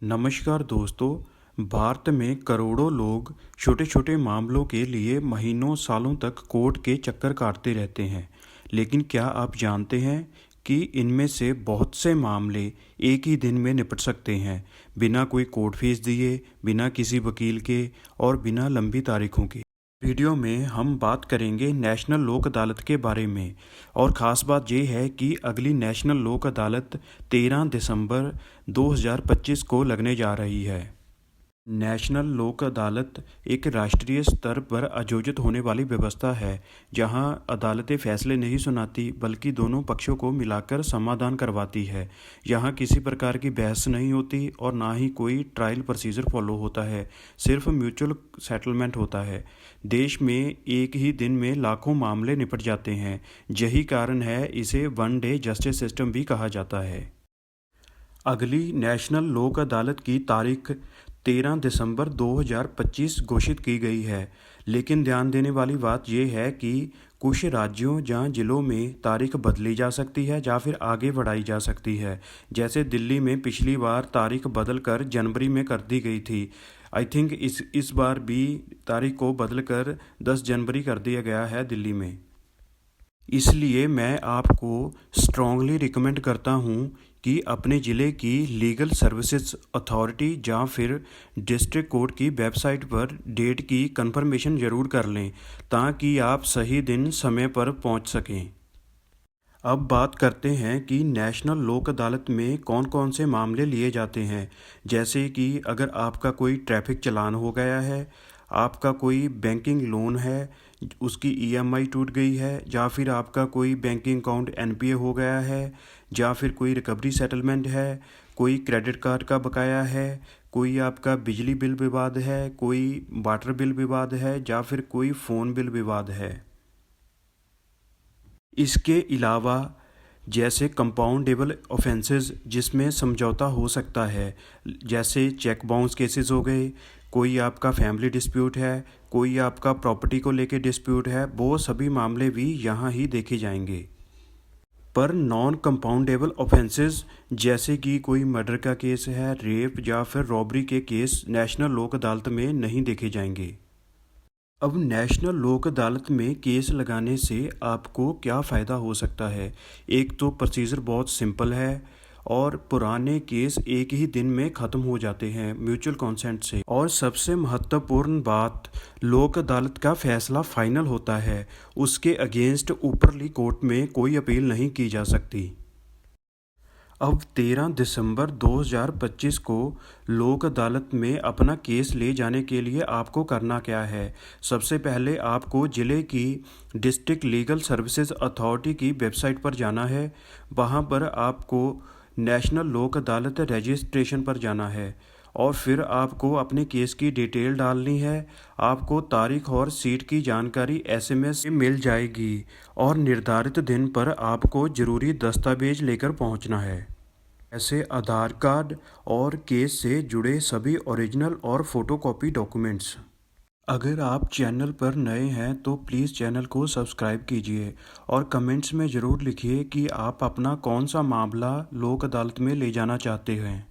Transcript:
नमस्कार दोस्तों। भारत में करोड़ों लोग छोटे छोटे मामलों के लिए महीनों सालों तक कोर्ट के चक्कर काटते रहते हैं। लेकिन क्या आप जानते हैं कि इनमें से बहुत से मामले एक ही दिन में निपट सकते हैं, बिना कोई कोर्ट फीस दिए, बिना किसी वकील के और बिना लंबी तारीखों के। वीडियो में हम बात करेंगे नेशनल लोक अदालत के बारे में। और ख़ास बात यह है कि अगली नेशनल लोक अदालत 13 दिसंबर 2025 को लगने जा रही है। नेशनल लोक अदालत एक राष्ट्रीय स्तर पर आयोजित होने वाली व्यवस्था है, जहां अदालतें फैसले नहीं सुनाती बल्कि दोनों पक्षों को मिलाकर समाधान करवाती है। यहां किसी प्रकार की बहस नहीं होती और ना ही कोई ट्रायल प्रोसीजर फॉलो होता है, सिर्फ म्यूचुअल सेटलमेंट होता है। देश में एक ही दिन में लाखों मामले निपट जाते हैं। यही कारण है इसे वन डे जस्टिस सिस्टम भी कहा जाता है। अगली नेशनल लोक अदालत की तारीख 13 दिसंबर 2025 घोषित की गई है। लेकिन ध्यान देने वाली बात यह है कि कुछ राज्यों या जिलों में तारीख बदली जा सकती है या फिर आगे बढ़ाई जा सकती है। जैसे दिल्ली में पिछली बार तारीख बदलकर जनवरी में कर दी गई थी। आई थिंक इस बार भी तारीख को बदलकर 10 जनवरी कर दिया गया है दिल्ली में। इसलिए मैं आपको स्ट्रॉन्गली रिकमेंड करता हूँ कि अपने ज़िले की लीगल सर्विसेज अथॉरिटी या फिर डिस्ट्रिक्ट कोर्ट की वेबसाइट पर डेट की कंफर्मेशन ज़रूर कर लें, ताकि आप सही दिन समय पर पहुँच सकें। अब बात करते हैं कि नेशनल लोक अदालत में कौन कौन से मामले लिए जाते हैं। जैसे कि अगर आपका कोई ट्रैफिक चालान हो गया है, आपका कोई बैंकिंग लोन है, उसकी ईएमआई टूट गई है, या फिर आपका कोई बैंकिंग अकाउंट एनपीए हो गया है, या फिर कोई रिकवरी सेटलमेंट है, कोई क्रेडिट कार्ड का बकाया है, कोई आपका बिजली बिल विवाद है, कोई वाटर बिल विवाद है, या फिर कोई फ़ोन बिल विवाद है। इसके अलावा जैसे कंपाउंडेबल ऑफेंसेस जिसमें समझौता हो सकता है, जैसे चेक बाउंस केसेस हो गए, कोई आपका फैमिली डिस्प्यूट है, कोई आपका प्रॉपर्टी को लेके डिस्प्यूट है, वो सभी मामले भी यहाँ ही देखे जाएंगे। पर नॉन कंपाउंडेबल ऑफेंसेस जैसे कि कोई मर्डर का केस है, रेप या फिर रॉबरी के केस नेशनल लोक अदालत में नहीं देखे जाएंगे। अब नेशनल लोक अदालत में केस लगाने से आपको क्या फ़ायदा हो सकता है। एक तो प्रोसीजर बहुत सिंपल है और पुराने केस एक ही दिन में ख़त्म हो जाते हैं म्यूचुअल कंसेंट से। और सबसे महत्वपूर्ण बात, लोक अदालत का फैसला फाइनल होता है, उसके अगेंस्ट ऊपरली कोर्ट में कोई अपील नहीं की जा सकती। अब 13 दिसंबर 2025 को लोक अदालत में अपना केस ले जाने के लिए आपको करना क्या है। सबसे पहले आपको ज़िले की डिस्ट्रिक्ट लीगल सर्विसेज अथॉरिटी की वेबसाइट पर जाना है। वहां पर आपको नेशनल लोक अदालत रजिस्ट्रेशन पर जाना है और फिर आपको अपने केस की डिटेल डालनी है। आपको तारीख और सीट की जानकारी एसएमएस से मिल जाएगी और निर्धारित दिन पर आपको ज़रूरी दस्तावेज लेकर पहुंचना है, ऐसे आधार कार्ड और केस से जुड़े सभी ओरिजिनल और फोटोकॉपी डॉक्यूमेंट्स। अगर आप चैनल पर नए हैं तो प्लीज़ चैनल को सब्सक्राइब कीजिए और कमेंट्स में ज़रूर लिखिए कि आप अपना कौन सा मामला लोक अदालत में ले जाना चाहते हैं।